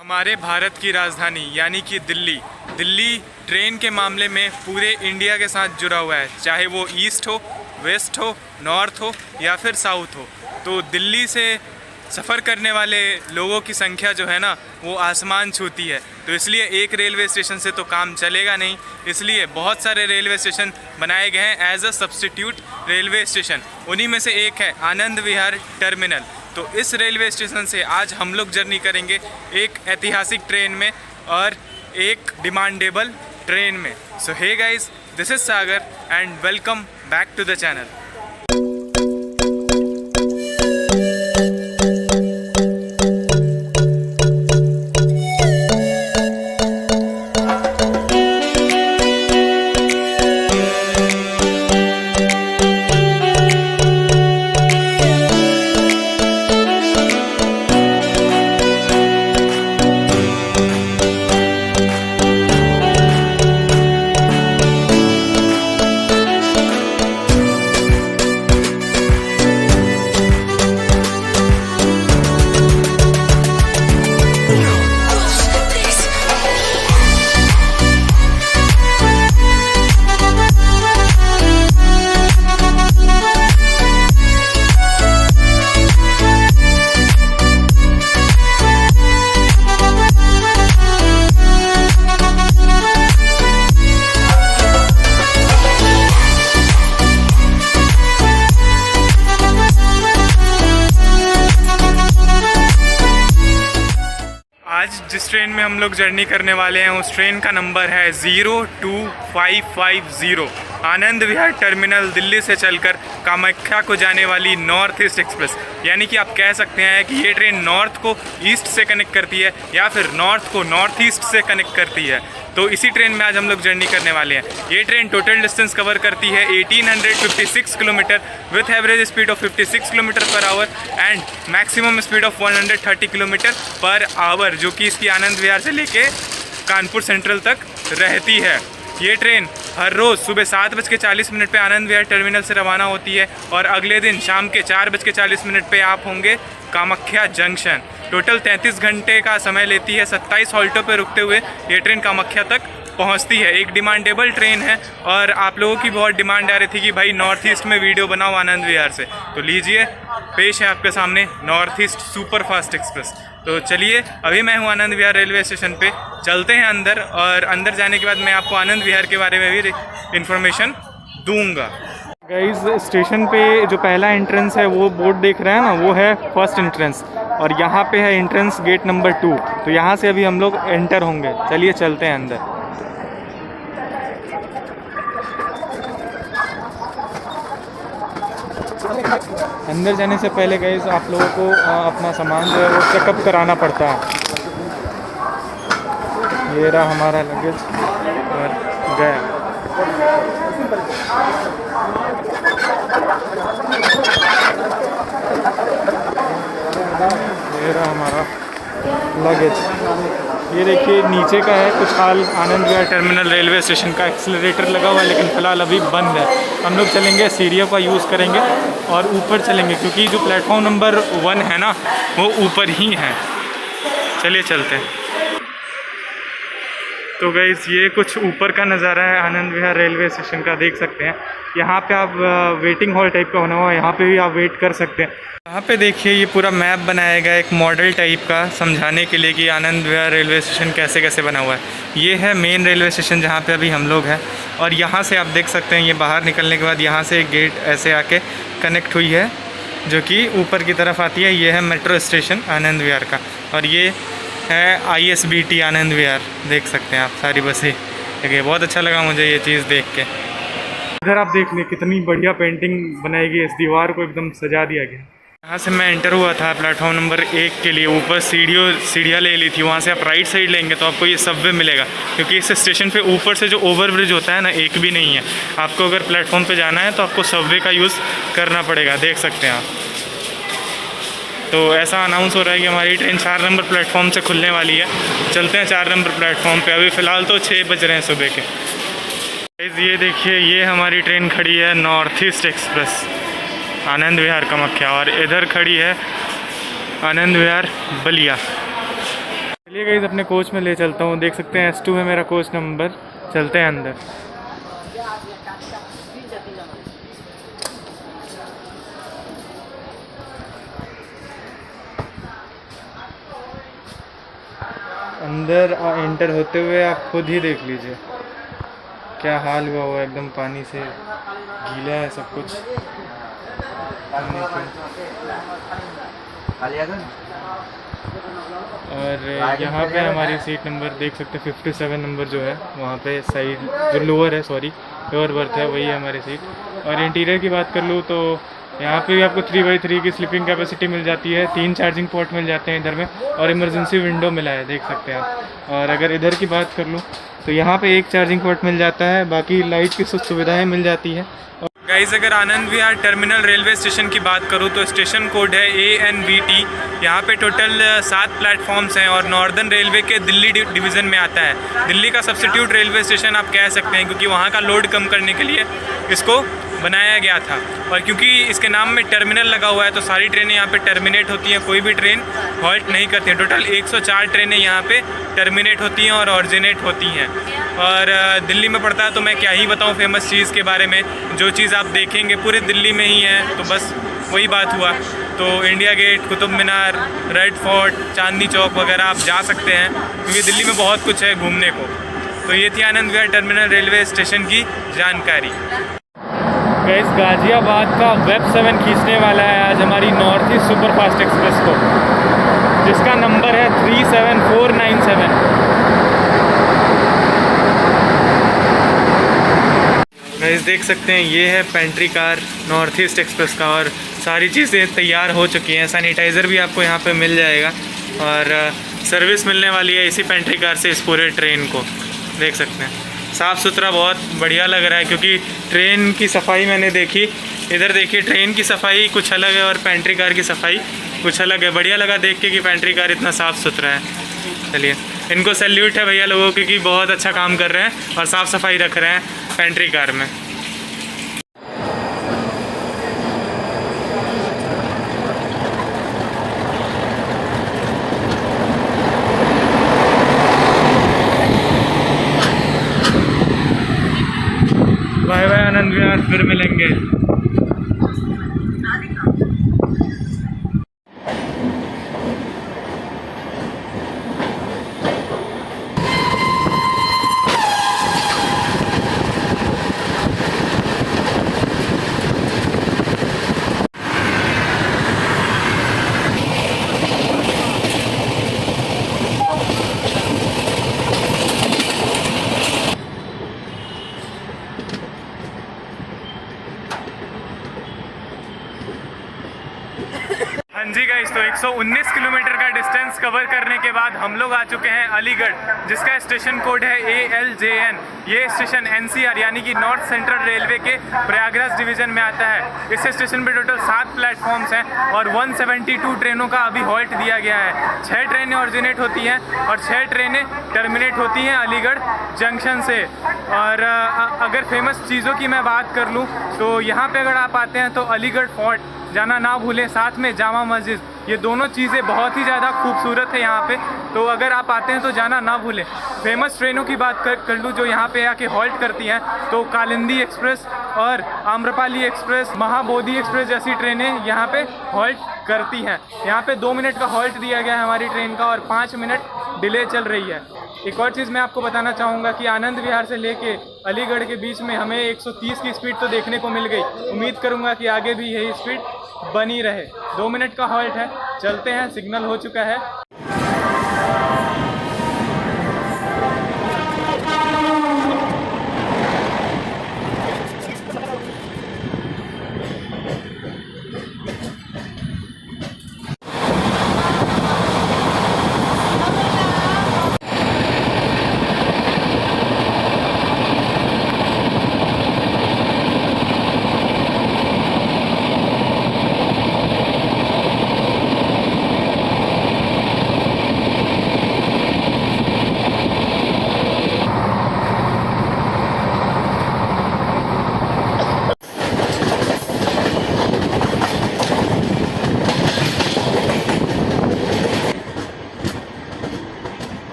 हमारे भारत की राजधानी यानी कि दिल्ली ट्रेन के मामले में पूरे इंडिया के साथ जुड़ा हुआ है, चाहे वो ईस्ट हो, वेस्ट हो, नॉर्थ हो या फिर साउथ हो। तो दिल्ली से सफ़र करने वाले लोगों की संख्या जो है ना वो आसमान छूती है। तो इसलिए एक रेलवे स्टेशन से तो काम चलेगा नहीं, इसलिए बहुत सारे रेलवे स्टेशन बनाए गए हैं as a substitute railway station. उन्हीं में से एक है आनंद विहार टर्मिनल। तो इस रेलवे स्टेशन से आज हम लोग जर्नी करेंगे एक ऐतिहासिक ट्रेन में और एक डिमांडेबल ट्रेन में। So hey guys, this is Sagar and welcome back to the channel. आज जिस ट्रेन में हम लोग जर्नी करने वाले हैं उस ट्रेन का नंबर है 02550। आनंद विहार टर्मिनल दिल्ली से चलकर कामाख्या को जाने वाली नॉर्थ ईस्ट एक्सप्रेस। यानी कि आप कह सकते हैं कि ये ट्रेन नॉर्थ को ईस्ट से कनेक्ट करती है या फिर नॉर्थ को नॉर्थ ईस्ट से कनेक्ट करती है। तो इसी ट्रेन में आज हम लोग जर्नी करने वाले हैं। ये ट्रेन टोटल डिस्टेंस कवर करती है 1856 kilometre with average speed of 56 kilometre per hour and maximum speed of 130 kilometre per hour, जो कि इसकी आनंद विहार से लेके कानपुर सेंट्रल तक रहती है। ये ट्रेन हर रोज़ सुबह 7:40 पे आनंद विहार टर्मिनल से रवाना होती है और अगले दिन शाम के 4:40 पे आप होंगे कामाख्या जंक्शन। टोटल 33 घंटे का समय लेती है। 27 हॉल्टों पर रुकते हुए ये ट्रेन कामाख्या तक पहुंचती है। एक डिमांडेबल ट्रेन है और आप लोगों की बहुत डिमांड आ रही थी कि भाई नॉर्थ ईस्ट में वीडियो बनाओ आनंद विहार से, तो लीजिए पेश है आपके सामने north east super fast express. तो चलिए, अभी मैं हूँ आनंद विहार रेलवे स्टेशन पे, चलते हैं अंदर और अंदर जाने के बाद मैं आपको आनंद विहार के बारे में भी इन्फॉर्मेशन दूंगा। गाइस, स्टेशन पे जो पहला एंट्रेंस है वो बोर्ड देख रहे हैं ना, वो है फर्स्ट एंट्रेंस और यहाँ पे है एंट्रेंस गेट नंबर 2। तो यहाँ से अभी हम लोग एंटर होंगे। चलिए चलते हैं अंदर। अंदर जाने से पहले गाइस आप लोगों को अपना सामान जो है वो चेकअप कराना पड़ता है। ये रहा हमारा लगेज और गया। ये रहा हमारा लगेज। ये देखिए नीचे का है कुछ हाल Anand Vihar terminal railway station का। एक्सीलरेटर लगा हुआ है लेकिन फ़िलहाल अभी बंद है। हम लोग चलेंगे, सीढ़ियों का यूज़ करेंगे और ऊपर चलेंगे क्योंकि जो प्लेटफॉर्म नंबर 1 है ना वो ऊपर ही है। चलिए चलते हैं। तो गाइस, ये कुछ ऊपर का नज़ारा है आनंद विहार रेलवे स्टेशन का, देख सकते हैं। यहाँ पे आप वेटिंग हॉल टाइप का बना हुआ है, यहाँ पे भी आप वेट कर सकते हैं। यहाँ पे देखिए ये पूरा मैप बनाया गया एक मॉडल टाइप का, समझाने के लिए कि आनंद विहार रेलवे स्टेशन कैसे कैसे बना हुआ है। ये है मेन रेलवे स्टेशन जहाँ पे अभी हम लोग हैं और यहाँ से आप देख सकते हैं ये बाहर निकलने के बाद यहाँ से एक गेट ऐसे आके कनेक्ट हुई है जो कि ऊपर की तरफ आती है। ये है मेट्रो स्टेशन आनंद विहार का और ये है ISBT आनंद विहार, देख सकते हैं आप सारी बसें। देखिए बहुत अच्छा लगा मुझे ये चीज़ देख के। इधर आप देख लें कितनी बढ़िया पेंटिंग बनाई गई, इस दीवार को एकदम सजा दिया गया। यहाँ से मैं एंटर हुआ था प्लेटफॉर्म नंबर 1 के लिए। ऊपर सीढ़ियाँ ले ली थी, वहाँ से आप राइट साइड लेंगे तो आपको ये सबवे मिलेगा क्योंकि इस स्टेशन पे ऊपर से जो ओवर ब्रिज होता है ना एक भी नहीं है। आपको अगर प्लेटफॉर्म पे जाना है तो आपको सबवे का यूज़ करना पड़ेगा, देख सकते हैं आप। तो ऐसा अनाउंस हो रहा है कि हमारी ट्रेन 4 नंबर प्लेटफॉर्म से खुलने वाली है। चलते हैं 4 नंबर प्लेटफॉर्म पे। अभी फ़िलहाल तो 6 बज रहे हैं सुबह के। ये देखिए ये हमारी ट्रेन खड़ी है north east express Anand Vihar Kamakhya और इधर खड़ी है आनंद विहार बलिया। चलिए गाइस अपने कोच में ले चलता हूँ। देख सकते हैं S2 है मेरा कोच नंबर। चलते हैं अंदर। अंदर एंटर होते हुए आप खुद ही देख लीजिए क्या हाल हुआ हुआ, एकदम पानी से गीला है सब कुछ। और यहाँ पे हमारी सीट नंबर देख सकते हैं 57 नंबर जो है वहाँ पे साइड जो लोअर है, सॉरी लोअर बर्थ है, वही है हमारी सीट। और इंटीरियर की बात कर लूँ तो यहाँ पे भी आपको 3x3 की स्लीपिंग कैपेसिटी मिल जाती है, 3 चार्जिंग पोर्ट मिल जाते हैं इधर में, और इमरजेंसी विंडो मिला है देख सकते हैं आप। और अगर इधर की बात कर लूँ तो यहाँ पे एक चार्जिंग पोर्ट मिल जाता है, बाकी लाइट की सुविधाएँ मिल जाती है। गाइस अगर Anand Vihar terminal railway station की बात करूँ तो स्टेशन कोड है ANVT। यहाँ पे टोटल 7 प्लेटफॉर्म्स हैं और नॉर्दर्न रेलवे के दिल्ली डिवीज़न में आता है। दिल्ली का सब्स्टिट्यूट रेलवे स्टेशन आप कह सकते हैं, क्योंकि वहाँ का लोड कम करने के लिए इसको बनाया गया था। और क्योंकि इसके नाम में टर्मिनल लगा हुआ है तो सारी ट्रेनें यहाँ पे टर्मिनेट होती हैं, कोई भी ट्रेन हॉल्ट नहीं करती है। टोटल 104 ट्रेनें यहाँ पे टर्मिनेट होती हैं और ऑरिजिनेट होती हैं। और दिल्ली में पड़ता है तो मैं क्या ही बताऊँ फेमस चीज़ के बारे में। जो चीज़ आप देखेंगे पूरे दिल्ली में ही है, तो बस वही बात हुआ। तो India gate, Qutub Minar, red fort, Chandni Chowk वगैरह आप जा सकते हैं, क्योंकि दिल्ली में बहुत कुछ है घूमने को। तो ये थी Anand Vihar terminal railway station की जानकारी। गाइस गाज़ियाबाद का वेब 7 खींचने वाला है आज हमारी नॉर्थ ईस्ट सुपरफास्ट एक्सप्रेस को, जिसका नंबर है 37497। गाइस देख सकते हैं ये है pantry car north east express का, और सारी चीज़ें तैयार हो चुकी हैं। सैनिटाइज़र भी आपको यहाँ पे मिल जाएगा, और सर्विस मिलने वाली है इसी पेंट्री कार से इस पूरे ट्रेन को। देख सकते हैं साफ़ सुथरा बहुत बढ़िया लग रहा है, क्योंकि ट्रेन की सफाई मैंने देखी। इधर देखिए ट्रेन की सफाई कुछ अलग है और पेंट्री कार की सफाई कुछ अलग है। बढ़िया लगा देख के कि पेंट्री कार इतना साफ़ सुथरा है। चलिए इनको सैल्यूट है भैया लोगों की कि बहुत अच्छा काम कर रहे हैं और साफ़ सफाई रख रहे हैं पेंट्री कार में। बाय बाय आनंद विहार, फिर मिलेंगे। हाँ जी गाइस, तो 119 किलोमीटर का डिस्टेंस कवर करने के बाद हम लोग आ चुके हैं अलीगढ़, जिसका स्टेशन कोड है ALJN। ये स्टेशन NCR यानी कि नॉर्थ सेंट्रल रेलवे के प्रयागराज डिवीज़न में आता है। इस स्टेशन पे टोटल 7 प्लेटफॉर्म्स हैं और 172 ट्रेनों का अभी हॉल्ट दिया गया है। 6 ट्रेनें ऑरिजिनेट होती हैं और 6 ट्रेनें टर्मिनेट होती हैं अलीगढ़ जंक्शन से। और अगर फेमस चीज़ों की मैं बात कर लूँ तो यहाँ पे अगर आप आते हैं तो अलीगढ़ फोर्ट जाना ना भूलें, साथ में जामा मस्जिद। ये दोनों चीज़ें बहुत ही ज़्यादा खूबसूरत है यहाँ पे, तो अगर आप आते हैं तो जाना ना भूलें। फेमस ट्रेनों की बात कर लूँ जो यहाँ पे आके हॉल्ट करती हैं, तो कालिंदी एक्सप्रेस और आम्रपाली एक्सप्रेस, महाबोधि एक्सप्रेस जैसी ट्रेनें यहाँ पे हॉल्ट करती हैं। यहाँ पे 2 मिनट का हॉल्ट दिया गया है हमारी ट्रेन का और 5 मिनट डिले चल रही है। एक और चीज़ मैं आपको बताना चाहूँगा कि आनंद विहार से लेके अलीगढ़ के बीच में हमें 130 की स्पीड तो देखने को मिल गई। उम्मीद करूँगा कि आगे भी यही स्पीड बनी रहे। 2 मिनट का हॉल्ट है, चलते हैं, सिग्नल हो चुका है।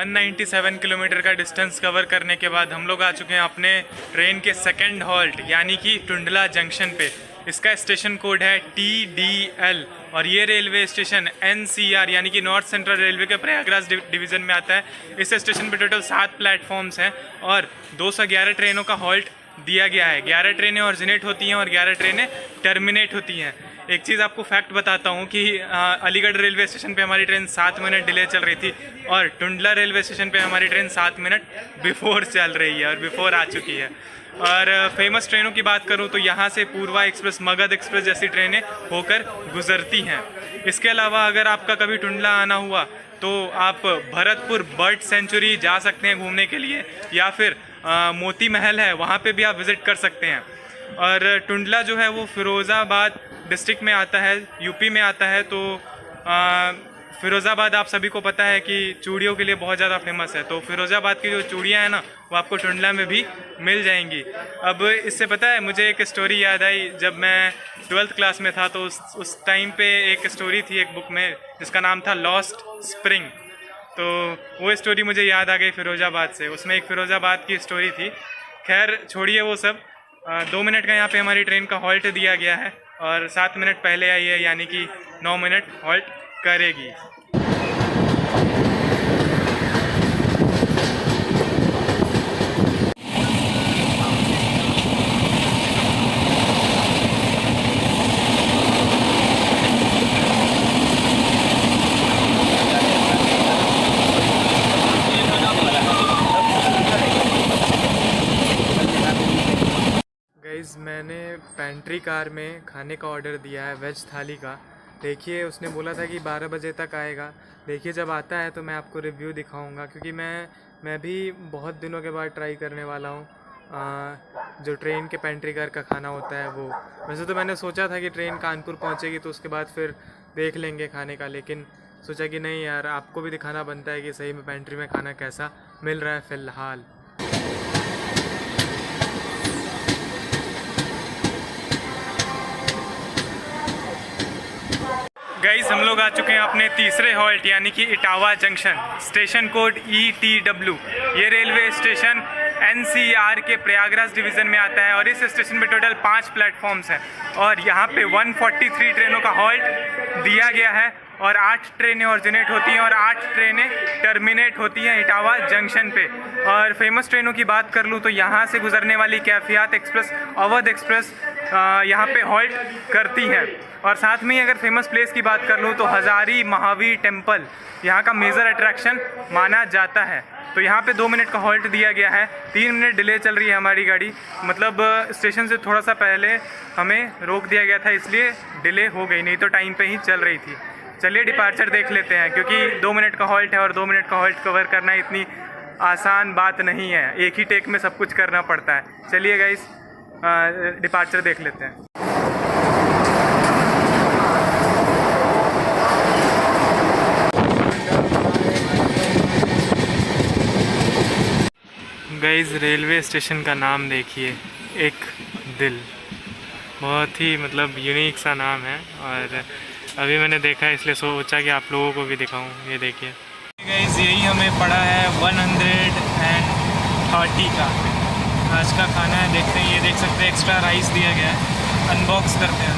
197 किलोमीटर का डिस्टेंस कवर करने के बाद हम लोग आ चुके हैं अपने ट्रेन के सेकंड हॉल्ट यानी कि टुंडला जंक्शन पे। इसका स्टेशन कोड है TDL और ये रेलवे स्टेशन NCR यानी कि नॉर्थ सेंट्रल रेलवे के प्रयागराज डिवीज़न में आता है। इस स्टेशन पे टोटल 7 प्लेटफॉर्म्स हैं और 211 ट्रेनों का हॉल्ट दिया गया है। 11 ट्रेनें ऑरिजिनेट होती हैं और 11 ट्रेनें टर्मिनेट होती हैं। एक चीज़ आपको फैक्ट बताता हूँ कि अलीगढ़ रेलवे स्टेशन पे हमारी ट्रेन 7 मिनट डिले चल रही थी और टुंडला रेलवे स्टेशन पे हमारी ट्रेन 7 मिनट बिफोर चल रही है और बिफोर आ चुकी है। और फेमस ट्रेनों की बात करूँ तो यहाँ से पूर्वा एक्सप्रेस, मगध एक्सप्रेस जैसी ट्रेनें होकर गुजरती हैं। इसके अलावा अगर आपका कभी टुंडला आना हुआ तो आप भरतपुर बर्ड सेंचुरी जा सकते हैं घूमने के लिए, या फिर मोती महल है वहाँ पे भी आप विज़िट कर सकते हैं। और टुंडला जो है वो फिरोज़ाबाद डिस्ट्रिक्ट में आता है, यूपी में आता है। तो फिरोज़ाबाद आप सभी को पता है कि चूड़ियों के लिए बहुत ज़्यादा फेमस है। तो फिरोज़ाबाद की जो चूड़ियाँ हैं ना वो आपको टुंडला में भी मिल जाएंगी। अब इससे पता है मुझे एक स्टोरी याद आई, जब मैं 12th क्लास में था तो उस टाइम पे एक स्टोरी थी एक बुक में जिसका नाम था लॉस्ट स्प्रिंग। तो वो स्टोरी मुझे याद आ गई फिरोज़ाबाद से। उसमें एक फिरोज़ाबाद की स्टोरी थी। खैर छोड़िए वो सब। 2 मिनट का यहाँ पे हमारी ट्रेन का हॉल्ट दिया गया है और 7 मिनट पहले आई है यानी कि 9 मिनट हॉल्ट करेगी। मैंने पेंट्री कार में खाने का ऑर्डर दिया है, वेज थाली का। देखिए उसने बोला था कि 12 बजे तक आएगा। देखिए जब आता है तो मैं आपको रिव्यू दिखाऊंगा, क्योंकि मैं भी बहुत दिनों के बाद ट्राई करने वाला हूँ जो ट्रेन के पेंट्री कार का खाना होता है वो। वैसे तो मैंने सोचा था कि ट्रेन कानपुर पहुँचेगी तो उसके बाद फिर देख लेंगे खाने का, लेकिन सोचा कि नहीं यार आपको भी दिखाना बनता है कि सही में पेंट्री में खाना कैसा मिल रहा है फ़िलहाल। गाइस हम लोग आ चुके हैं अपने तीसरे हॉल्ट यानी कि Etawah junction. Station code ETW। ये रेलवे स्टेशन NCR के प्रयागराज डिवीज़न में आता है और इस स्टेशन पे टोटल 5 प्लेटफॉर्म्स हैं और यहाँ पे 143 ट्रेनों का हॉल्ट दिया गया है और 8 ट्रेनें ऑरिजिनेट होती हैं और 8 ट्रेनें टर्मिनेट होती हैं इटावा जंक्शन पे। और फेमस ट्रेनों की बात कर लूँ तो यहाँ से गुजरने वाली कैफियत एक्सप्रेस, अवध एक्सप्रेस यहाँ पे हॉल्ट करती हैं। और साथ में ही अगर फेमस प्लेस की बात कर लूँ तो हज़ारी महावीर टेम्पल यहाँ का मेजर अट्रैक्शन माना जाता है। तो यहाँ पे 2 मिनट का हॉल्ट दिया गया है। 3 मिनट डिले चल रही है हमारी गाड़ी, मतलब स्टेशन से थोड़ा सा पहले हमें रोक दिया गया था इसलिए डिले हो गई, नहीं तो टाइम पे ही चल रही थी। चलिए डिपार्चर देख लेते हैं, क्योंकि 2 मिनट का हॉल्ट है और 2 मिनट का हॉल्ट कवर करना इतनी आसान बात नहीं है, एक ही टेक में सब कुछ करना पड़ता है। चलिए गाइस डिपार्चर देख लेते हैं। गाइस रेलवे स्टेशन का नाम देखिए, एक दिल। बहुत ही मतलब यूनिक सा नाम है और अभी मैंने देखा है इसलिए सोचा कि आप लोगों को भी दिखाऊं। ये देखिए गाइस यही हमें पड़ा है 130 का आज का खाना है। देखते हैं, ये देख सकते हैं एक्स्ट्रा राइस दिया गया है। अनबॉक्स करते हैं।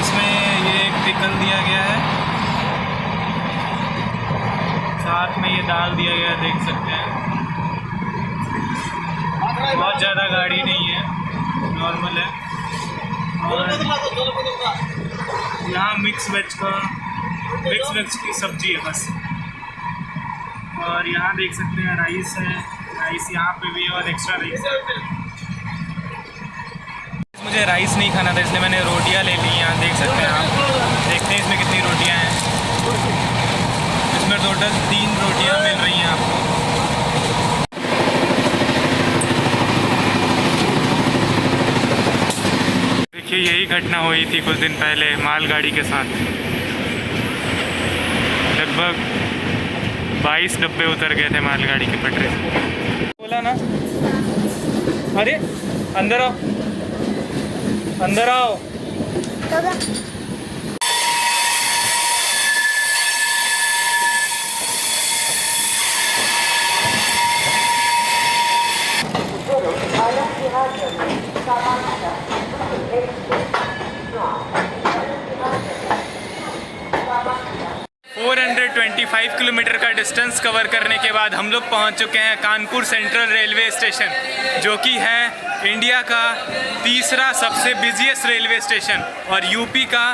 इसमें ये एक पिकल दिया गया है, साथ में ये दाल दिया गया है, देख सकते हैं। बहुत ज़्यादा गाढ़ी नहीं है, नॉर्मल है। और यहाँ मिक्स वेज की सब्जी है बस। और यहाँ देख सकते हैं राइस है, राइस यहाँ पे भी है और एक्स्ट्रा राइस है। मुझे राइस नहीं खाना था इसलिए मैंने रोटियाँ ले ली। यहाँ देख सकते हैं आप, देखते हैं इसमें कितनी रोटियाँ हैं। इसमें टोटल 3 रोटियाँ मिल रही हैं आपको। देखिए यही घटना हुई थी कुछ दिन पहले मालगाड़ी के साथ। लगभग 22 डब्बे उतर गए थे मालगाड़ी के पटरी से। बोला ना, अरे अंदर आओ, अंदर आओ। 425 किलोमीटर का डिस्टेंस कवर करने के बाद हम लोग पहुंच चुके हैं कानपुर सेंट्रल रेलवे स्टेशन, जो कि है इंडिया का तीसरा सबसे बिजिएस्ट रेलवे स्टेशन और यूपी का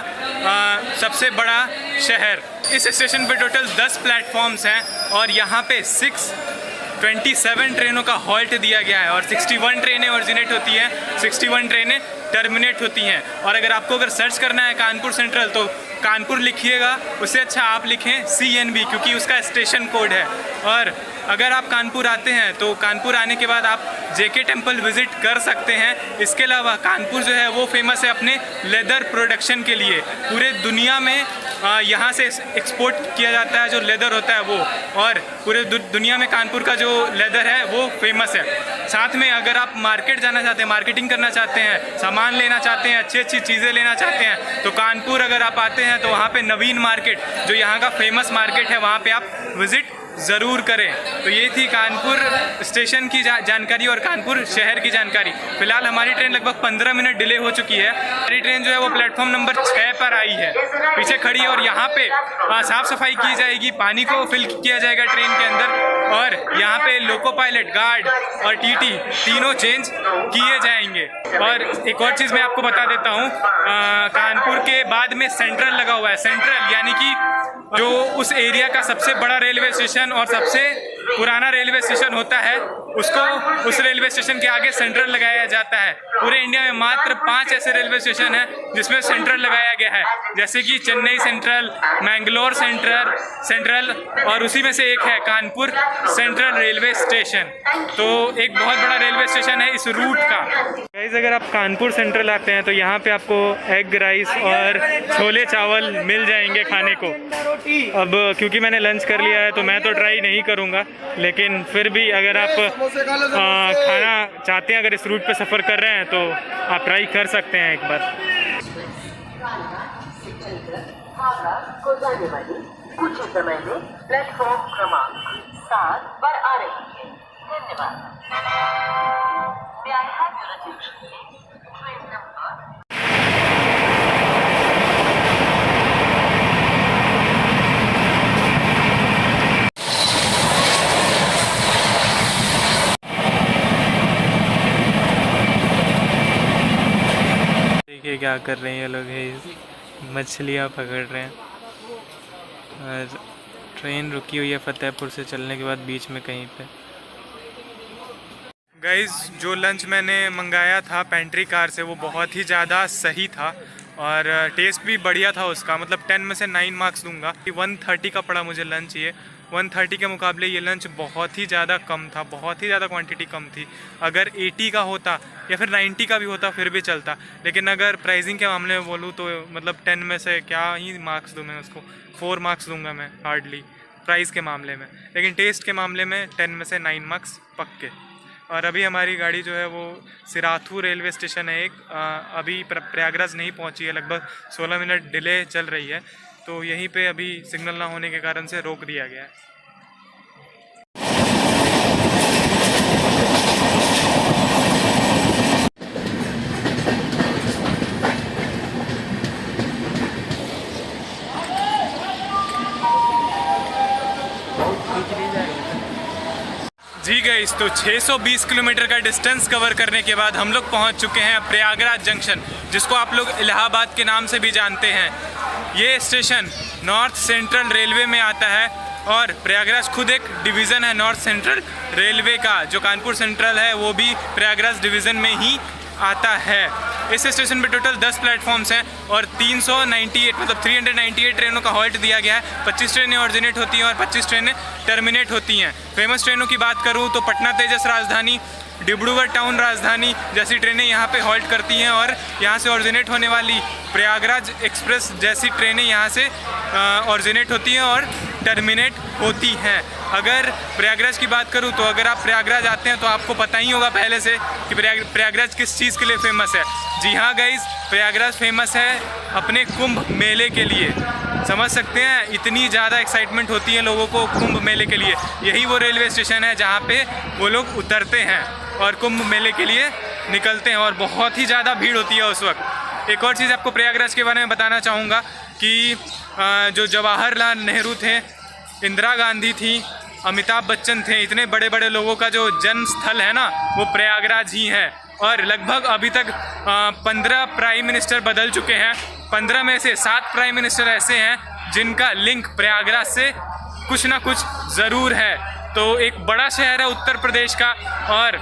सबसे बड़ा शहर। इस स्टेशन पे टोटल 10 प्लेटफॉर्म्स हैं और यहाँ पे 627 ट्रेनों का हॉल्ट दिया गया है और 61 ट्रेनें ओरिजिनेट होती हैं, 61 ट्रेनें टर्मिनेट होती हैं। और अगर सर्च करना है कानपुर सेंट्रल तो कानपुर लिखिएगा, उससे अच्छा आप लिखें CNB, क्योंकि उसका स्टेशन कोड है। और अगर आप कानपुर आते हैं तो कानपुर आने के बाद आप JK टेम्पल विज़िट कर सकते हैं। इसके अलावा कानपुर जो है वो फेमस है अपने लेदर प्रोडक्शन के लिए। पूरे दुनिया में यहाँ से एक्सपोर्ट किया जाता है जो लेदर होता है वो, और पूरे दुनिया में कानपुर का जो लेदर है वो फेमस है। साथ में अगर आप मार्केट जाना चाहते हैं, मार्केटिंग करना चाहते हैं, सामान लेना चाहते हैं, अच्छी अच्छी चीज़ें लेना चाहते हैं, तो कानपुर अगर आप आते हैं तो वहाँ पे नवीन मार्केट जो यहाँ का फेमस मार्केट है वहाँ पे आप विज़िट ज़रूर करें। तो ये थी कानपुर स्टेशन की जानकारी और कानपुर शहर की जानकारी। फिलहाल हमारी ट्रेन लगभग 15 मिनट डिले हो चुकी है। हमारी ट्रेन जो है वो प्लेटफॉर्म नंबर 6 पर आई है, पीछे खड़ी है, और यहाँ पे साफ़ सफाई की जाएगी, पानी को फिल किया जाएगा ट्रेन के अंदर, और यहाँ पे लोको पायलट, गार्ड और TT तीनों चेंज किए जाएंगे। और एक और चीज़ मैं आपको बता देता हूँ, कानपुर के बाद में सेंट्रल लगा हुआ है। सेंट्रल यानी कि जो उस एरिया का सबसे बड़ा रेलवे स्टेशन और सबसे पुराना रेलवे स्टेशन होता है, उसको उस रेलवे स्टेशन के आगे सेंट्रल लगाया जाता है। पूरे इंडिया में मात्र 5 ऐसे रेलवे स्टेशन हैं जिसमें सेंट्रल लगाया गया है, जैसे कि चेन्नई सेंट्रल, मैंगलोर सेंट्रल और उसी में से एक है कानपुर सेंट्रल रेलवे स्टेशन। तो एक बहुत बड़ा रेलवे स्टेशन है इस रूट का। गाइस, अगर आप कानपुर सेंट्रल आते हैं तो यहाँ पे आपको एग राइस और छोले चावल मिल जाएंगे खाने को। अब क्योंकि मैंने लंच कर लिया है तो मैं तो ट्राई नहीं करूँगा, लेकिन फिर भी अगर आप खाना चाहते हैं, अगर इस रूट पे सफ़र कर रहे हैं तो आप ट्राई कर सकते हैं एक बार। को जाने वाली कुछ समय में प्लेटफॉर्म क्रमांक 7 पर आ रही है। धन्यवाद। May I have your attention, please? Train number देखिए क्या कर रहे हैं ये लोग, मछलियाँ पकड़ रहे हैं। और ट्रेन रुकी हुई है फतेहपुर से चलने के बाद बीच में कहीं पे। गाइस, जो लंच मैंने मंगाया था पेंट्री कार से वो बहुत ही ज़्यादा सही था और टेस्ट भी बढ़िया था उसका। मतलब 10 में से 9 मार्क्स दूंगा। 130 का पड़ा मुझे लंच। ये 130 के मुकाबले ये लंच बहुत ही ज़्यादा कम था, बहुत ही ज़्यादा क्वांटिटी कम थी। अगर 80 का होता या फिर 90 का भी होता फिर भी चलता, लेकिन अगर प्राइसिंग के मामले में बोलूँ तो मतलब 10 में से क्या ही मार्क्स दूँ मैं उसको, 4 मार्क्स दूंगा मैं हार्डली प्राइस के मामले में। लेकिन टेस्ट के मामले में 10 में से 9 मार्क्स पक्के। और अभी हमारी गाड़ी जो है वो सिराथू रेलवे स्टेशन है एक, अभी प्रयागराज नहीं पहुंची है, लगभग 16 मिनट डिले चल रही है। तो यहीं पे अभी सिग्नल ना होने के कारण से रोक दिया गया है। जी गाइस, तो 620 किलोमीटर का डिस्टेंस कवर करने के बाद हम लोग पहुंच चुके हैं प्रयागराज जंक्शन, जिसको आप लोग इलाहाबाद के नाम से भी जानते हैं। ये स्टेशन नॉर्थ सेंट्रल रेलवे में आता है और प्रयागराज खुद एक डिवीज़न है नॉर्थ सेंट्रल रेलवे का। जो कानपुर सेंट्रल है वो भी प्रयागराज डिवीज़न में ही आता है। इस स्टेशन पे टोटल 10 प्लेटफॉर्म्स हैं और 398 ट्रेनों का हॉल्ट दिया गया है। 25 ट्रेनें ऑरिजिनेट होती हैं और 25 ट्रेनें टर्मिनेट होती हैं। फेमस ट्रेनों की बात करूं तो पटना तेजस राजधानी, डिब्रूगढ़ टाउन राजधानी जैसी ट्रेनें यहाँ पे हॉल्ट करती हैं और यहाँ से ऑरिजिनेट होने वाली प्रयागराज एक्सप्रेस जैसी ट्रेनें यहाँ से ऑरिजिनेट होती हैं और टर्मिनेट होती हैं। अगर प्रयागराज की बात करूं तो अगर आप प्रयागराज आते हैं तो आपको पता ही होगा पहले से कि प्रयागराज किस चीज़ के लिए फेमस है। जी हाँ गाइस, प्रयागराज फेमस है अपने कुंभ मेले के लिए। समझ सकते हैं, इतनी ज़्यादा एक्साइटमेंट होती है लोगों को कुंभ मेले के लिए। यही वो रेलवे स्टेशन है जहाँ पे वो लोग उतरते हैं और कुंभ मेले के लिए निकलते हैं और बहुत ही ज़्यादा भीड़ होती है उस वक्त। एक और चीज़ आपको प्रयागराज के बारे में बताना चाहूँगा कि जो जवाहरलाल नेहरू थे, इंदिरा गांधी थी, अमिताभ बच्चन थे, इतने बड़े बड़े लोगों का जो जन्म स्थल है ना वो प्रयागराज ही है। और लगभग अभी तक 15 प्राइम मिनिस्टर बदल चुके हैं। 15 में से 7 प्राइम मिनिस्टर ऐसे हैं जिनका लिंक प्रयागराज से कुछ ना कुछ ज़रूर है। तो एक बड़ा शहर है उत्तर प्रदेश का और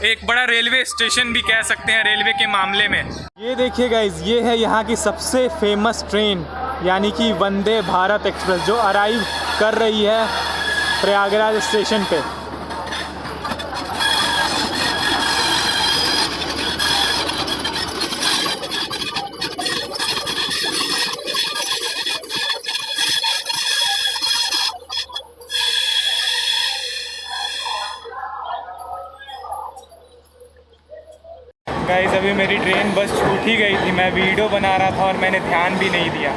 एक बड़ा रेलवे स्टेशन भी कह सकते हैं रेलवे के मामले में। ये देखिए गाइस, ये है यहाँ की सबसे फेमस ट्रेन यानी कि वंदे भारत एक्सप्रेस जो अराइव कर रही है प्रयागराज स्टेशन पे। गाइस अभी मेरी ट्रेन बस छूट ही गई थी, मैं वीडियो बना रहा था और मैंने ध्यान भी नहीं दिया।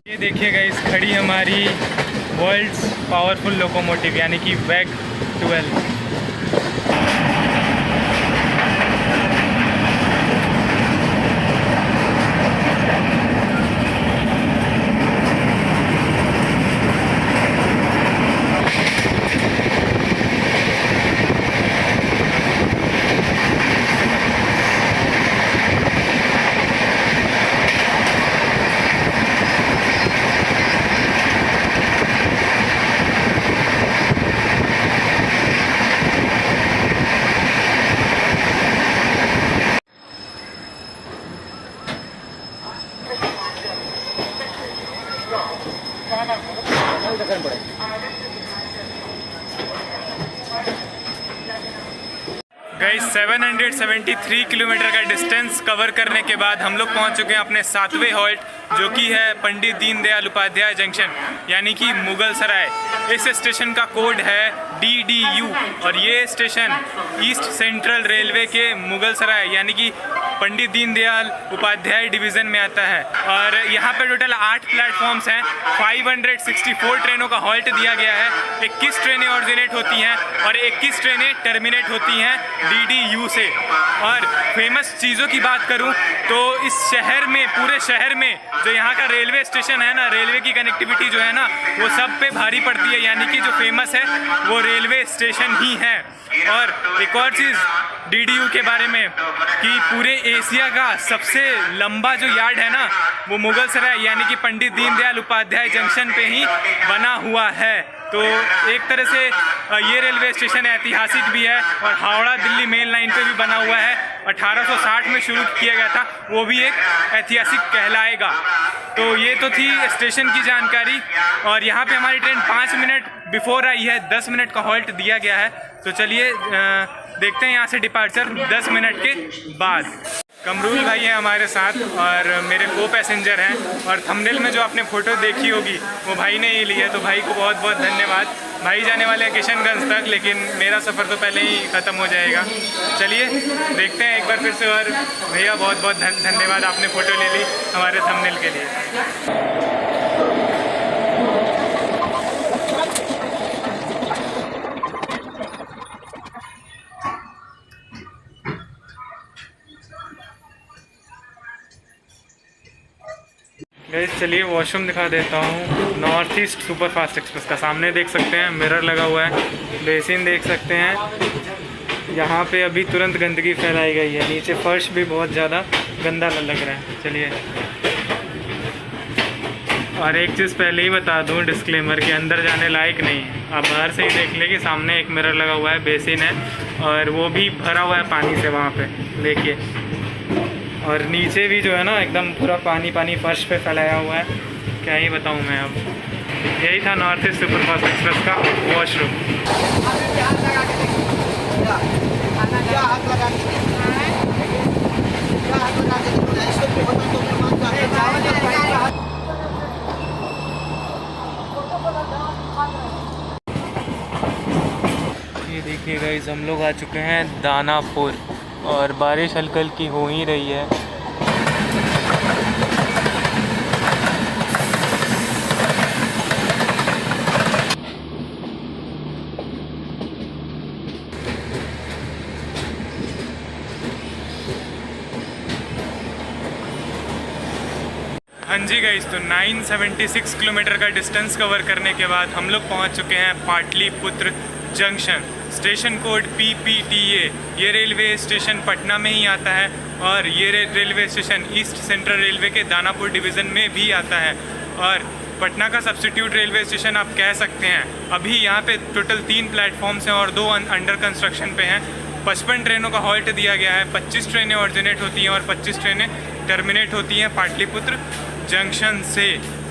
ये देखिए गाइस, खड़ी हमारी वर्ल्ड्स पावरफुल लोकोमोटिव यानी कि वैग 12। गाइस 773 किलोमीटर का डिस्टेंस कवर करने के बाद हम लोग पहुंच चुके हैं अपने 7वें हॉल्ट, जो कि है पंडित दीनदयाल उपाध्याय जंक्शन यानी कि मुगल सराय। इस स्टेशन का कोड है DDU और ये स्टेशन ईस्ट सेंट्रल रेलवे के मुगल सराय यानी कि पंडित दीनदयाल उपाध्याय डिवीज़न में आता है। और यहाँ पे टोटल 8 प्लेटफॉर्म्स हैं, 564 ट्रेनों का हॉल्ट दिया गया है। 21 ट्रेनें ऑरिजिनेट होती हैं और 21 ट्रेनें टर्मिनेट होती हैं DDU से। और फेमस चीज़ों की बात करूँ तो इस शहर में, पूरे शहर में जो यहाँ का रेलवे स्टेशन है ना, रेलवे की कनेक्टिविटी जो है ना वो सब पे भारी पड़ती है, यानी कि जो फेमस है वो रेलवे स्टेशन ही है। और एक और चीज़ DDU के बारे में कि पूरे एशिया का सबसे लंबा जो यार्ड है ना वो मुगल सराय यानी कि पंडित दीनदयाल उपाध्याय जंक्शन पे ही बना हुआ है। तो एक तरह से ये रेलवे स्टेशन ऐतिहासिक भी है और हावड़ा दिल्ली मेन लाइन पे भी बना हुआ है। 1860 में शुरू किया गया था, वो भी एक ऐतिहासिक कहलाएगा। तो ये तो थी स्टेशन की जानकारी। और यहाँ पे हमारी ट्रेन 5 मिनट बिफोर आई है, 10 मिनट का हॉल्ट दिया गया है। तो चलिए देखते हैं यहाँ से डिपार्चर 10 मिनट के बाद। कमरूल भाई हैं हमारे साथ और मेरे को पैसेंजर हैं, और थंबनेल में जो आपने फ़ोटो देखी होगी वो भाई ने ही ली है, तो भाई को बहुत बहुत धन्यवाद। भाई जाने वाले हैं किशनगंज तक, लेकिन मेरा सफ़र तो पहले ही ख़त्म हो जाएगा। चलिए देखते हैं एक बार फिर से। और भैया बहुत बहुत धन्यवाद, आपने फ़ोटो ले ली हमारे थंबनेल के लिए। गाइस चलिए वॉशरूम दिखा देता हूँ north east super fast express का। सामने देख सकते हैं मिरर लगा हुआ है, बेसिन देख सकते हैं। यहाँ पे अभी तुरंत गंदगी फैलाई गई है, नीचे फर्श भी बहुत ज़्यादा गंदा लग रहा है। चलिए, और एक चीज़ पहले ही बता दूँ डिस्क्लेमर के अंदर जाने लायक नहीं है। आप बाहर से ही देख लें कि सामने एक मिरर लगा हुआ है, बेसिन है और वो भी भरा हुआ है पानी से वहाँ पे देखिए। और नीचे भी जो है ना एकदम पूरा पानी पानी फर्श पे फैलाया हुआ है, क्या ही बताऊँ मैं अब। यही था north east super fast express का वॉशरूम। ये देखिए गाइस, हम लोग आ चुके हैं दानापुर और बारिश हल्की हल्की हो ही रही है। हाँ जी गाइस, तो 976 किलोमीटर का डिस्टेंस कवर करने के बाद हम लोग पहुंच चुके हैं Pataliputra junction. Station code PPTA। ये रेलवे स्टेशन पटना में ही आता है और ये railway station east central railway के दानापुर डिवीज़न में भी आता है और पटना का सब्स्टिट्यूट रेलवे स्टेशन आप कह सकते हैं। अभी यहाँ पे टोटल 3 प्लेटफॉर्म्स हैं और 2 अंडर कंस्ट्रक्शन पे हैं। 55 ट्रेनों का हॉल्ट दिया गया है। 25 ट्रेनें ऑरिजिनेट होती हैं और 25 ट्रेनें टर्मिनेट होती हैं पाटलिपुत्र जंक्शन से।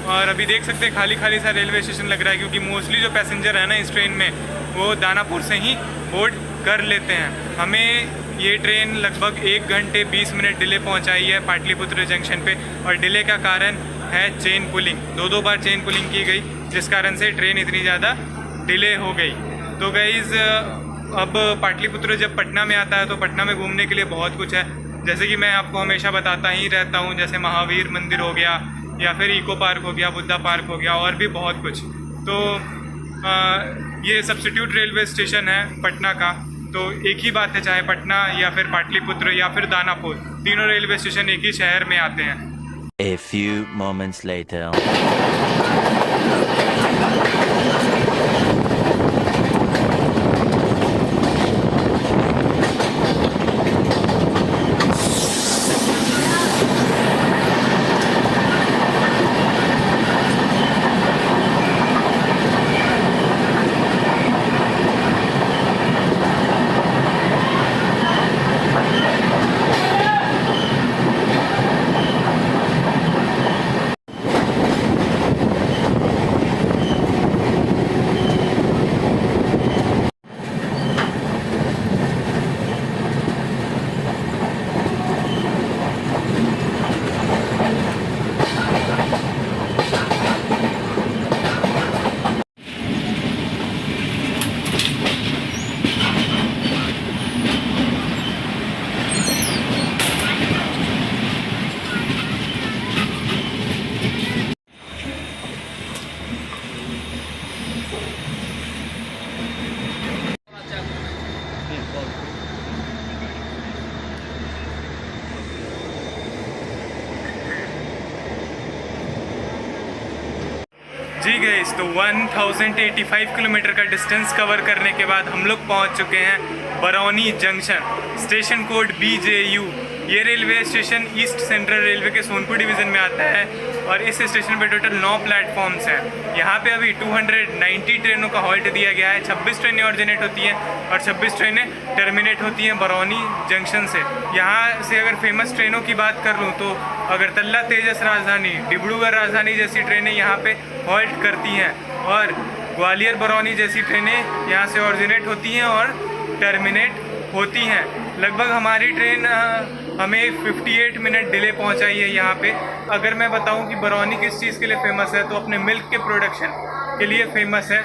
और अभी देख सकते हैं खाली खाली सा रेलवे स्टेशन लग रहा है, क्योंकि मोस्टली जो पैसेंजर है ना इस ट्रेन में वो दानापुर से ही बोर्ड कर लेते हैं। हमें ये ट्रेन लगभग 1 घंटे 20 मिनट डिले पहुंचाई है पाटलिपुत्र जंक्शन पे और डिले का कारण है चेन पुलिंग। 2 बार चेन पुलिंग की गई, जिस कारण से ट्रेन इतनी ज़्यादा डिले हो गई। तो गाइज़, अब पाटलिपुत्र जब पटना में आता है तो पटना में घूमने के लिए बहुत कुछ है, जैसे कि मैं आपको हमेशा बताता ही रहता हूँ, जैसे महावीर मंदिर हो गया या फिर इको पार्क हो गया, बुद्धा पार्क हो गया और भी बहुत कुछ। तो ये सब्स्टिट्यूट रेलवे स्टेशन है पटना का। तो एक ही बात है, चाहे पटना या फिर पाटलिपुत्र या फिर दानापुर, तीनों रेलवे स्टेशन एक ही शहर में आते हैं। A few moments later. जी गाइस, तो 1085 किलोमीटर का डिस्टेंस कवर करने के बाद हम लोग पहुंच चुके हैं Barauni junction. Station code BJU। ये railway station east central railway के सोनपुर डिवीज़न में आता है और इस स्टेशन पे टोटल 9 प्लेटफॉर्म्स हैं। यहाँ पे अभी 290 ट्रेनों का हॉल्ट दिया गया है। 26 ट्रेनें ऑरिजिनेट होती हैं और 26 ट्रेनें टर्मिनेट होती हैं बरौनी जंक्शन से। यहाँ से अगर फेमस ट्रेनों की बात कर लूँ तो अगरतला तेजस राजधानी, डिब्रूगढ़ राजधानी जैसी ट्रेनें यहाँ पे हॉल्ट करती हैं और ग्वालियर बरौनी जैसी ट्रेनें यहाँ से ऑरिजिनेट होती हैं और टर्मिनेट होती हैं। लगभग हमारी ट्रेन हमें 58 मिनट डिले पहुंचाई है यहाँ पे। अगर मैं बताऊं कि बरौनी किस चीज़ के लिए फेमस है तो अपने मिल्क के प्रोडक्शन के लिए फेमस है।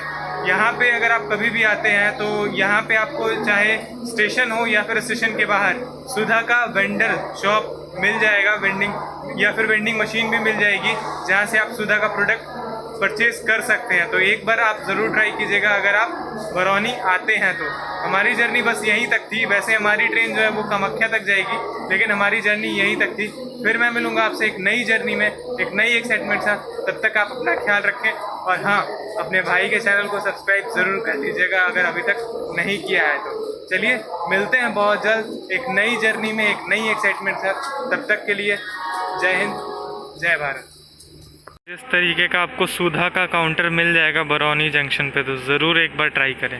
यहाँ पे अगर आप कभी भी आते हैं तो यहाँ पे आपको चाहे स्टेशन हो या फिर स्टेशन के बाहर सुधा का वेंडर शॉप मिल जाएगा, वेंडिंग या फिर वेंडिंग मशीन भी मिल जाएगी जहाँ से आप सुधा का प्रोडक्ट परचेज कर सकते हैं। तो एक बार आप ज़रूर ट्राई कीजिएगा अगर आप बरौनी आते हैं तो। हमारी जर्नी बस यहीं तक थी। वैसे हमारी ट्रेन जो है वो कामाख्या तक जाएगी, लेकिन हमारी जर्नी यहीं तक थी। फिर मैं मिलूँगा आपसे एक नई जर्नी में, एक नई एक्साइटमेंट साथ। तब तक आप अपना ख्याल रखें और हाँ, अपने भाई के चैनल को सब्सक्राइब ज़रूर कर लीजिएगा अगर अभी तक नहीं किया है तो। चलिए मिलते हैं बहुत जल्द एक नई जर्नी में, एक नई एक्साइटमेंट साथ। तब तक के लिए जय हिंद, जय भारत। इस तरीके का आपको सुधा का काउंटर मिल जाएगा बरौनी जंक्शन पे, तो ज़रूर एक बार ट्राई करें।